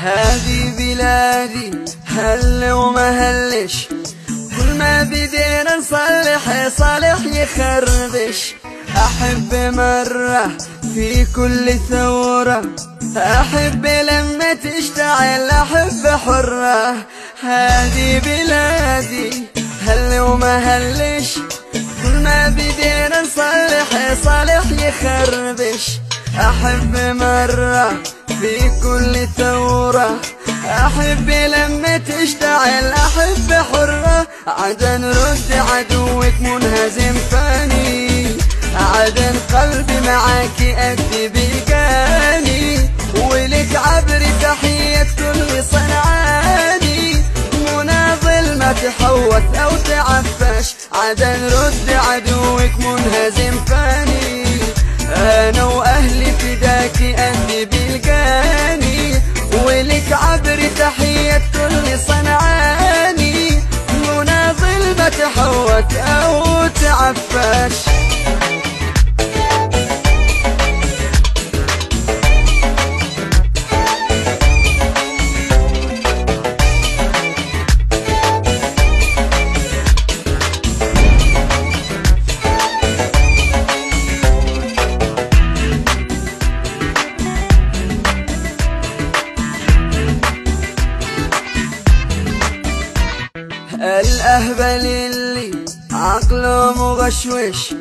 هذه بلادي هل وما هلش، كل ما بدينا نصلح صالح يخربش. أحب مرة في كل ثورة، أحب لما تشتعل، أحب حرة. هذه بلادي هل وما هلش، كل ما بدينا نصلح صالح يخربش. أحب مرة في كل ثورة، أحب لما تشتعل، أحب حرة. عدن رد عدوك منهزم فاني، عدن قلبي معاك أدي بيقاني، ولك عبري تحية كل صنعاني. مناضل ما تحوث أو تعفش، عدن رد عدوك منهزم فاني. أنا وأهلي فداك أدي بيلقاني، ولك عبري تحية كل صنعاني. مناضل ما تحوث أو تعفش. الأهبل اللي عقله مغشوش،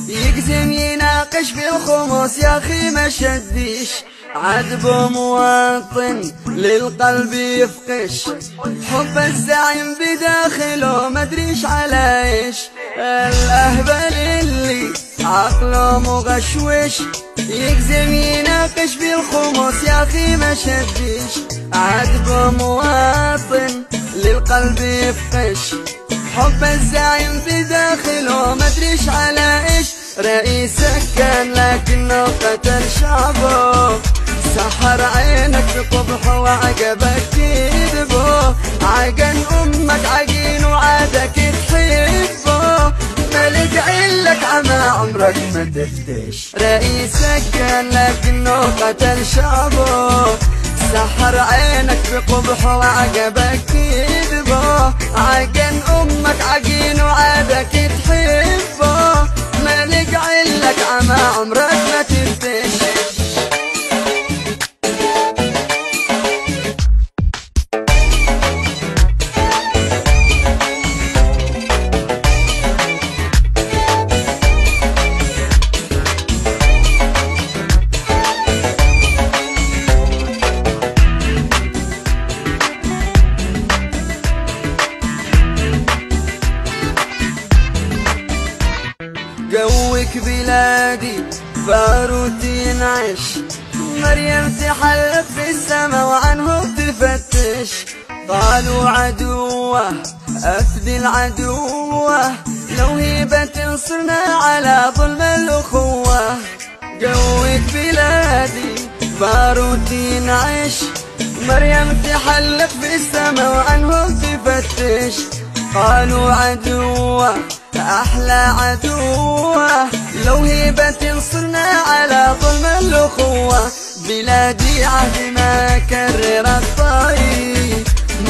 يقسم يناقش في الخموس يا أخي ما شديش. عذبه مواطن للقلب يفقش، حب الزعيم بداخله مدريش على ايش. الأهبل اللي عقله مغشوش، يقسم يناقش في الخموس يا أخي ما شديش. عذبه مواطن للقلب يفقش، حب الزعيم بداخله مدريش على ايش. رئيسك كان لكنه قتل شعبه، سحر عينك بقبحه وعقبك كذبه. عقن امك عقين وعادك تحبه، ملك علك عمى عمرك ما تفتش. رئيسك كان لكنه قتل شعبه، سحر عينك بقبحه وعقبك كذبه. عقن امك عقين وعادك تحبه، ملك علك عمى عمرك ما تفتش. جوك بلادي باروتي ينعش، مريم تحلق في السما وعنه تفتش. قالوا عدوه أفدي العدوه، لو هيبة تنصرنا على ظلم الأخوة. جوك بلادي باروتي ينعش، مريم تحلق في السما وعنه تفتش. قالوا عدوه أحلى عدوة، لو هيبة تنصرنا على ظلم الأخوة. بلادي عهد ما كرر الطاي،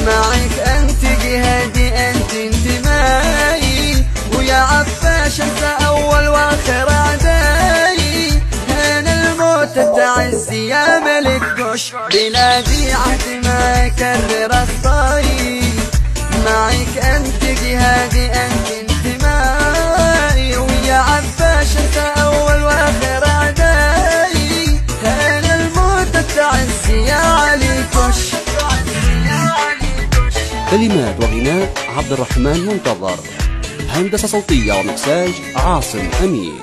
معك أنت جهادي أنت انتمائي. ويا عفاش أنت أول وآخر أعدائي، هنا الموت التعزي يا ملك قش. بلادي عهد ما كرر الطاي، معك أنت جهادي أنت انتمائي. ويا عفاش أنت أول وآخر أعدائي، هنا الموت التعزي يا علي كش. كلمات وغناء عبد الرحمن منتظر، هندسة صوتية ومكساج عاصم أمين.